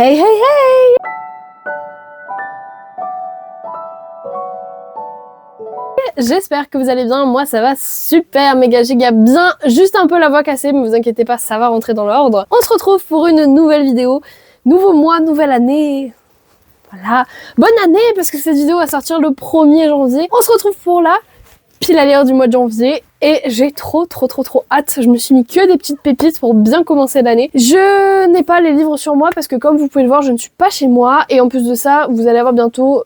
Hey hey hey! J'espère que vous allez bien, moi ça va super méga giga bien, juste un peu la voix cassée mais vous inquiétez pas, ça va rentrer dans l'ordre. On se retrouve pour une nouvelle vidéo, nouveau mois, nouvelle année, voilà, bonne année parce que cette vidéo va sortir le 1er janvier. On se retrouve pour la pile à l'heure du mois de janvier et j'ai trop hâte. Je me suis mis que des petites pépites pour bien commencer l'année. Je n'ai pas les livres sur moi parce que comme vous pouvez le voir, je ne suis pas chez moi et en plus de ça, vous allez avoir bientôt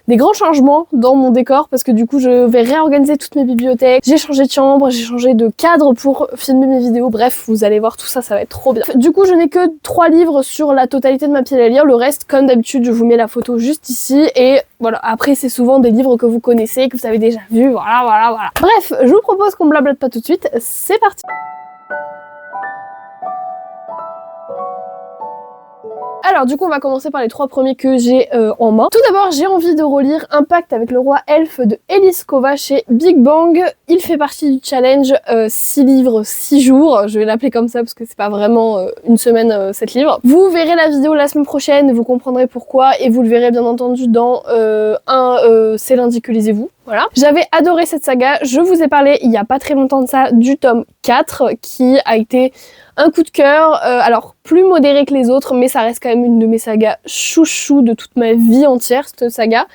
des grands changements dans mon décor parce que du coup, je vais réorganiser toutes mes bibliothèques. J'ai changé de chambre, j'ai changé de cadre pour filmer mes vidéos. Bref, vous allez voir tout ça, ça va être trop bien. Du coup, je n'ai que 3 livres sur la totalité de ma pile à lire. Le reste, comme d'habitude, je vous mets la photo juste ici et voilà. Après, c'est souvent des livres que vous connaissez, que vous avez déjà vus. Voilà. Bref, je vous propose qu'on blablate pas tout de suite. C'est parti. Alors du coup on va commencer par les 3 premiers que j'ai en main. Tout d'abord j'ai envie de relire Un pacte avec le roi elfe de Elise Kova chez Big Bang. Il fait partie du challenge 6 livres 6 jours. Je vais l'appeler comme ça parce que c'est pas vraiment une semaine 7 livres. Vous verrez la vidéo la semaine prochaine, vous comprendrez pourquoi et vous le verrez bien entendu dans C'est lundi que lisez-vous. Voilà. J'avais adoré cette saga, je vous ai parlé il y a pas très longtemps de ça du tome 4 qui a été un coup de cœur, alors plus modéré que les autres mais ça reste quand même une de mes sagas chouchou de toute ma vie entière cette saga.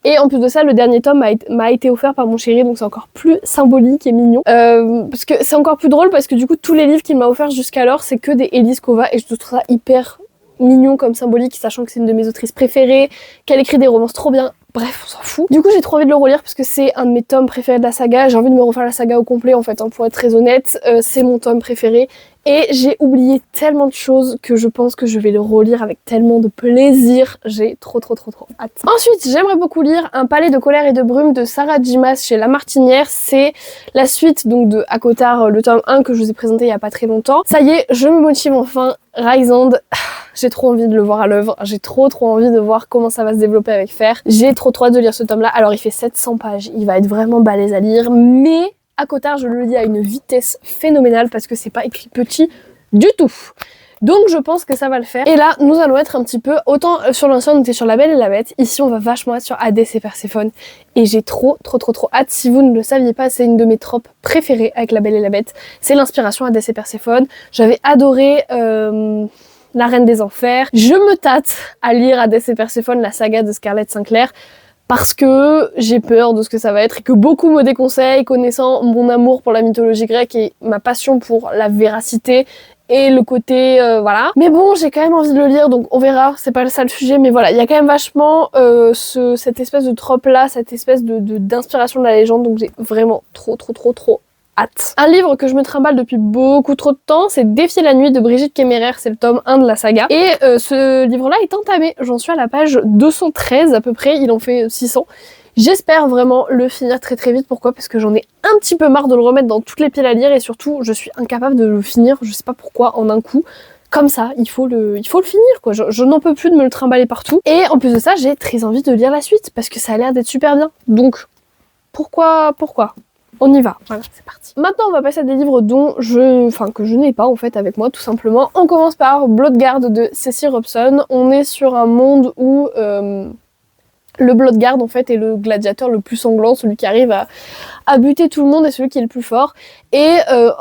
Et en plus de ça, le dernier tome m'a été offert par mon chéri, donc c'est encore plus symbolique et mignon. Parce que c'est encore plus drôle parce que du coup tous les livres qu'il m'a offert jusqu'alors c'est que des Elise Kova et je trouve ça hyper mignon comme symbolique, sachant que c'est une de mes autrices préférées, qu'elle écrit des romances trop bien. Bref, on s'en fout. Du coup, j'ai trop envie de le relire parce que c'est un de mes tomes préférés de la saga. J'ai envie de me refaire la saga au complet en fait, hein, pour être très honnête. C'est mon tome préféré. Et j'ai oublié tellement de choses que je pense que je vais le relire avec tellement de plaisir. J'ai trop hâte. Ensuite, j'aimerais beaucoup lire Un palais de colère et de brume de Sarah J. Maas chez La Martinière. C'est la suite donc de ACOTAR, le tome 1 que je vous ai présenté il y a pas très longtemps. Ça y est, je me motive enfin. Rysand, j'ai trop envie de le voir à l'œuvre. J'ai trop envie de voir comment ça va se développer avec Fer. J'ai trop hâte de lire ce tome-là. Alors il fait 700 pages, il va être vraiment balèze à lire, mais ACOTAR, je le lis à une vitesse phénoménale parce que c'est pas écrit petit du tout. Donc je pense que ça va le faire. Et là, nous allons être un petit peu... Autant sur l'ancien, on était sur La Belle et la Bête. Ici, on va vachement être sur Hadès et Perséphone. Et j'ai trop hâte. Si vous ne le saviez pas, c'est une de mes tropes préférées avec La Belle et la Bête. C'est l'inspiration Hadès et Perséphone. J'avais adoré... La Reine des Enfers. Je me tâte à lire Hadès et Perséphone, la saga de Scarlett Sinclair, parce que j'ai peur de ce que ça va être et que beaucoup me déconseillent, connaissant mon amour pour la mythologie grecque et ma passion pour la véracité et le côté voilà. Mais bon, j'ai quand même envie de le lire, donc on verra, c'est pas ça le sujet, mais voilà, il y a quand même vachement cette espèce de trope là, cette espèce d'inspiration de la légende, donc j'ai vraiment trop hâte. Un livre que je me trimballe depuis beaucoup trop de temps, c'est Défier la nuit de Brigitte Kéméraire, c'est le tome 1 de la saga. Et ce livre-là est entamé, j'en suis à la page 213 à peu près, il en fait 600. J'espère vraiment le finir très vite, pourquoi? Parce que j'en ai un petit peu marre de le remettre dans toutes les piles à lire et surtout je suis incapable de le finir, je sais pas pourquoi, en un coup. Comme ça, il faut le finir quoi, je n'en peux plus de me le trimballer partout. Et en plus de ça, j'ai très envie de lire la suite parce que ça a l'air d'être super bien. Donc, pourquoi on y va, voilà, c'est parti. Maintenant, on va passer à des livres que je n'ai pas en fait avec moi, tout simplement. On commence par Bloodguard de Ceci Robson. On est sur un monde où le Bloodguard en fait est le gladiateur le plus sanglant, celui qui arrive à buter tout le monde et celui qui est le plus fort. Et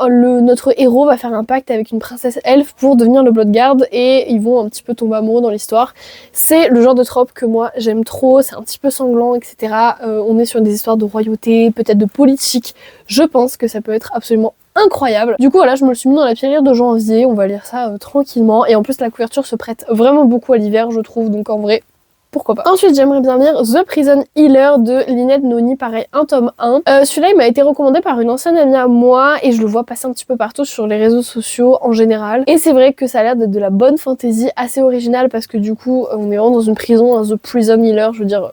notre héros va faire un pacte avec une princesse elfe pour devenir le Bloodguard et ils vont un petit peu tomber amoureux dans l'histoire. C'est le genre de trope que moi j'aime trop, c'est un petit peu sanglant, etc. On est sur des histoires de royauté, peut-être de politique. Je pense que ça peut être absolument incroyable. Du coup voilà, je me le suis mis dans la pire de janvier, on va lire ça tranquillement. Et en plus la couverture se prête vraiment beaucoup à l'hiver je trouve, donc en vrai... pourquoi pas. Ensuite, j'aimerais bien lire The Prison Healer de Lynette Noni, pareil, un tome 1. Celui-là, il m'a été recommandé par une ancienne amie à moi et je le vois passer un petit peu partout sur les réseaux sociaux en général. Et c'est vrai que ça a l'air d'être de la bonne fantasy, assez originale parce que du coup, on est vraiment dans une prison, The Prison Healer, je veux dire...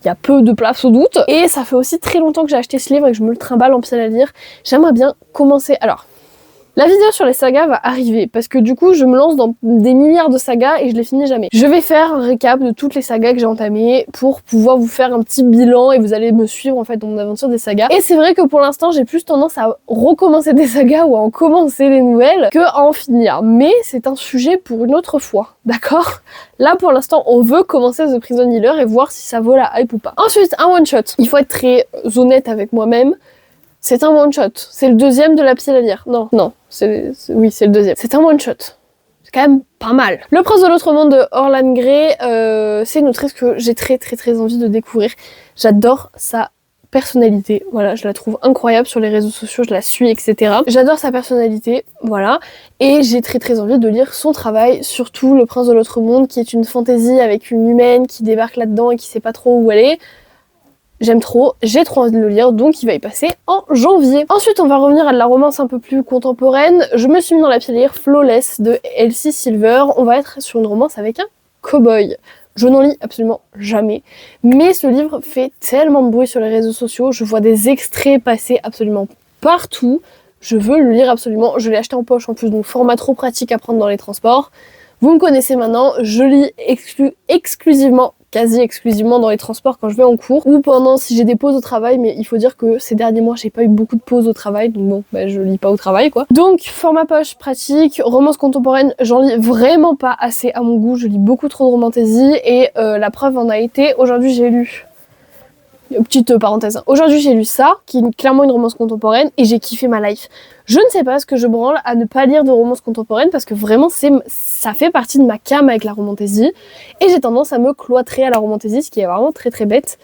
il y a peu de place au doute. Et ça fait aussi très longtemps que j'ai acheté ce livre et que je me le trimballe en pied à lire. J'aimerais bien commencer... Alors... La vidéo sur les sagas va arriver parce que du coup je me lance dans des milliards de sagas et je les finis jamais. Je vais faire un récap de toutes les sagas que j'ai entamées pour pouvoir vous faire un petit bilan et vous allez me suivre en fait dans mon aventure des sagas. Et c'est vrai que pour l'instant j'ai plus tendance à recommencer des sagas ou à en commencer des nouvelles que à en finir. Mais c'est un sujet pour une autre fois, d'accord? Là pour l'instant on veut commencer The Prison Healer et voir si ça vaut la hype ou pas. Ensuite un one shot. Il faut être très honnête avec moi-même. C'est un one shot. C'est le deuxième de La Pile à lire. Non, oui, c'est le deuxième. C'est un one shot. C'est quand même pas mal. Le Prince de l'autre monde de Orlan Grey, c'est une autrice que j'ai très envie de découvrir. J'adore sa personnalité, voilà, je la trouve incroyable sur les réseaux sociaux, je la suis, etc. J'adore sa personnalité, voilà, et j'ai très envie de lire son travail, surtout Le Prince de l'autre monde, qui est une fantaisie avec une humaine qui débarque là-dedans et qui sait pas trop où elle est. J'aime trop, j'ai trop envie de le lire, donc il va y passer en janvier. Ensuite, on va revenir à de la romance un peu plus contemporaine. Je me suis mis dans la pile à lire Flawless de Elsie Silver. On va être sur une romance avec un cow-boy. Je n'en lis absolument jamais, mais ce livre fait tellement de bruit sur les réseaux sociaux. Je vois des extraits passer absolument partout. Je veux le lire absolument. Je l'ai acheté en poche en plus, donc format trop pratique à prendre dans les transports. Vous me connaissez maintenant, je lis exclusivement, quasi exclusivement dans les transports quand je vais en cours ou pendant si j'ai des pauses au travail, mais il faut dire que ces derniers mois j'ai pas eu beaucoup de pauses au travail, donc bon, je lis pas au travail quoi. Donc format poche pratique, romance contemporaine, j'en lis vraiment pas assez à mon goût, je lis beaucoup trop de romantasy et la preuve en a été, aujourd'hui j'ai lu... Petite parenthèse, hein. Aujourd'hui j'ai lu ça, qui est clairement une romance contemporaine, et j'ai kiffé ma life. Je ne sais pas ce que je branle à ne pas lire de romance contemporaine, parce que vraiment ça fait partie de ma came avec la romantasy, et j'ai tendance à me cloîtrer à la romantasy, ce qui est vraiment très bête.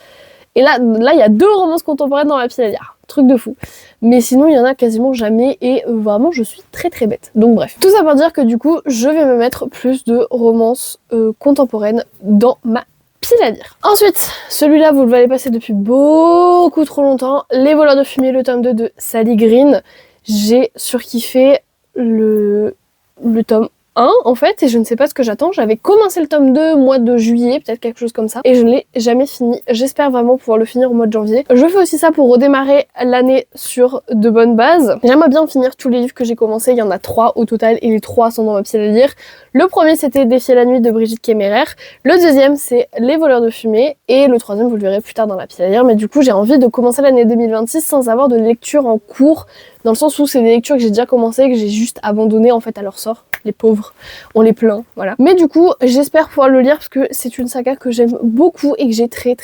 Et là il y a 2 romances contemporaines dans ma pile à lire, truc de fou. Mais sinon il y en a quasiment jamais, et vraiment je suis très bête. Donc bref. Tout ça pour dire que du coup, je vais me mettre plus de romances contemporaines dans ma pile à lire. Ensuite, celui-là, vous l'avez passé depuis beaucoup trop longtemps. Les voleurs de fumée, le tome 2 de Sally Green. J'ai surkiffé le tome 1 en fait, et je ne sais pas ce que j'attends. J'avais commencé le tome 2 au mois de juillet, peut-être quelque chose comme ça, et je ne l'ai jamais fini. J'espère vraiment pouvoir le finir au mois de janvier. Je fais aussi ça pour redémarrer l'année sur de bonnes bases. J'aimerais bien finir tous les livres que j'ai commencé, il y en a 3 au total, et les 3 sont dans ma pile à lire. Le premier c'était Défier la nuit de Brigitte Kéméraire, le deuxième c'est Les voleurs de fumée, et le troisième vous le verrez plus tard dans la pile à lire, mais du coup j'ai envie de commencer l'année 2026 sans avoir de lecture en cours, dans le sens où c'est des lectures que j'ai déjà commencé, que j'ai juste abandonné en fait à leur sort. Les pauvres, on les plaint, voilà. Mais du coup, j'espère pouvoir le lire parce que c'est une saga que j'aime beaucoup et que j'ai très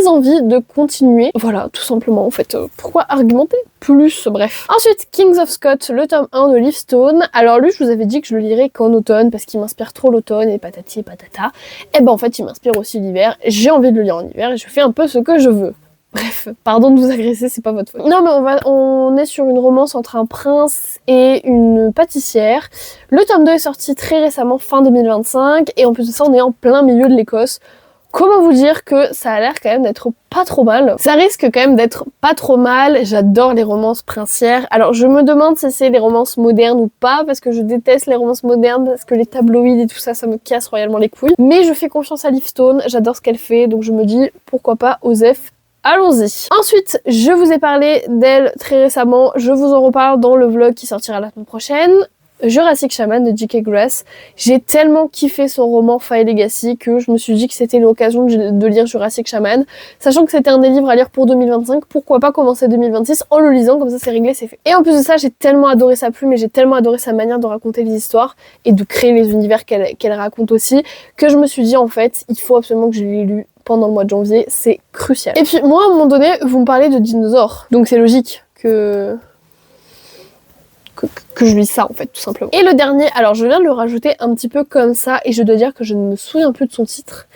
envie de continuer. Voilà, tout simplement en fait. Pourquoi argumenter plus? Bref. Ensuite, Kings of Scott, le tome 1 de Livestone. Alors lui, je vous avais dit que je le lirais qu'en automne parce qu'il m'inspire trop l'automne et patati et patata. Et ben en fait, il m'inspire aussi l'hiver. J'ai envie de le lire en hiver et je fais un peu ce que je veux. Bref, pardon de vous agresser, c'est pas votre faute. Non mais on est sur une romance entre un prince et une pâtissière. Le tome 2 est sorti très récemment, fin 2025, et en plus de ça, on est en plein milieu de l'Écosse. Comment vous dire que ça a l'air quand même d'être pas trop mal. Ça risque quand même d'être pas trop mal. J'adore les romances princières. Alors je me demande si c'est les romances modernes ou pas, parce que je déteste les romances modernes, parce que les tabloïds et tout ça, ça me casse royalement les couilles. Mais je fais confiance à Livestone, j'adore ce qu'elle fait, donc je me dis pourquoi pas Osef. Allons-y. Ensuite, je vous ai parlé d'elle très récemment, je vous en reparle dans le vlog qui sortira la semaine prochaine. Jurassic Shaman de J.K. Grass. J'ai tellement kiffé son roman Fire Legacy que je me suis dit que c'était l'occasion de lire Jurassic Shaman. Sachant que c'était un des livres à lire pour 2025, pourquoi pas commencer 2026 en le lisant, comme ça c'est réglé, c'est fait. Et en plus de ça, j'ai tellement adoré sa plume et j'ai tellement adoré sa manière de raconter les histoires et de créer les univers qu'elle raconte aussi, que je me suis dit en fait, il faut absolument que je l'ai lu pendant le mois de janvier, c'est crucial. Et puis moi, à un moment donné, vous me parlez de dinosaures, donc c'est logique que je lise ça en fait, tout simplement. Et le dernier, alors je viens de le rajouter un petit peu comme ça, et je dois dire que je ne me souviens plus de son titre.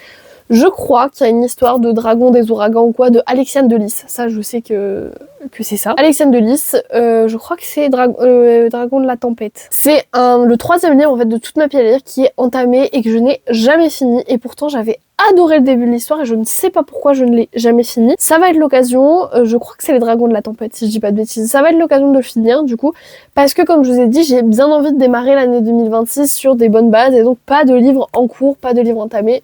Je crois qu'il y a une histoire de dragon des ouragans ou quoi, de Alexiane de Lys. Ça, je sais que c'est ça. Alexiane de Lys, je crois que c'est Dragon de la tempête. C'est le troisième livre en fait de toute ma pile à lire qui est entamé et que je n'ai jamais fini. Et pourtant, j'avais adoré le début de l'histoire et je ne sais pas pourquoi je ne l'ai jamais fini. Ça va être l'occasion, je crois que c'est les dragons de la tempête si je dis pas de bêtises. Ça va être l'occasion de le finir du coup, parce que comme je vous ai dit, j'ai bien envie de démarrer l'année 2026 sur des bonnes bases et donc pas de livres en cours, pas de livres entamés.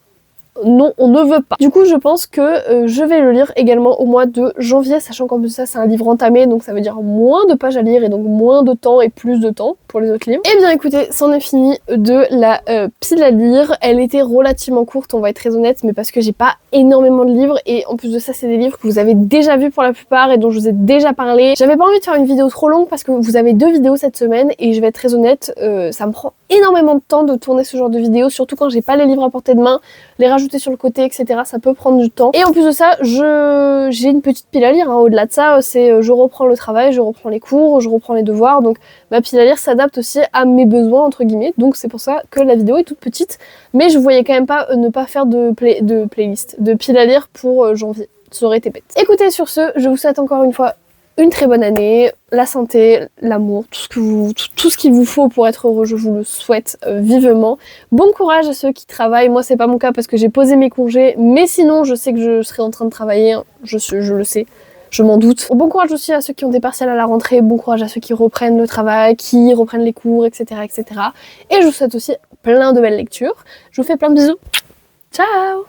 non, on ne veut pas. Du coup, je pense que je vais le lire également au mois de janvier, sachant qu'en plus de ça, c'est un livre entamé, donc ça veut dire moins de pages à lire et donc moins de temps et plus de temps pour les autres livres. Et bien écoutez, c'en est fini de la pile à lire. Elle était relativement courte, on va être très honnête, mais parce que j'ai pas énormément de livres et en plus de ça, c'est des livres que vous avez déjà vus pour la plupart et dont je vous ai déjà parlé. J'avais pas envie de faire une vidéo trop longue parce que vous avez 2 vidéos cette semaine et je vais être très honnête, ça me prend énormément de temps de tourner ce genre de vidéos, surtout quand j'ai pas les livres à portée de main, les rajouter sur le côté, etc. Ça peut prendre du temps. Et en plus de ça, j'ai une petite pile à lire. Hein. Au-delà de ça, c'est je reprends le travail, je reprends les cours, je reprends les devoirs. Donc ma pile à lire s'adapte aussi à mes besoins, entre guillemets. Donc c'est pour ça que la vidéo est toute petite. Mais je voyais quand même pas ne pas faire de playlist, de pile à lire pour janvier. Ça aurait été bête. Écoutez, sur ce, je vous souhaite encore une fois une très bonne année, la santé, l'amour, tout ce qu'il vous faut pour être heureux, je vous le souhaite vivement. Bon courage à ceux qui travaillent, moi c'est pas mon cas parce que j'ai posé mes congés, mais sinon je sais que je serai en train de travailler, hein. Je le sais, je m'en doute. Bon courage aussi à ceux qui ont des partiels à la rentrée, bon courage à ceux qui reprennent le travail, qui reprennent les cours, etc. etc. Et je vous souhaite aussi plein de belles lectures. Je vous fais plein de bisous. Ciao!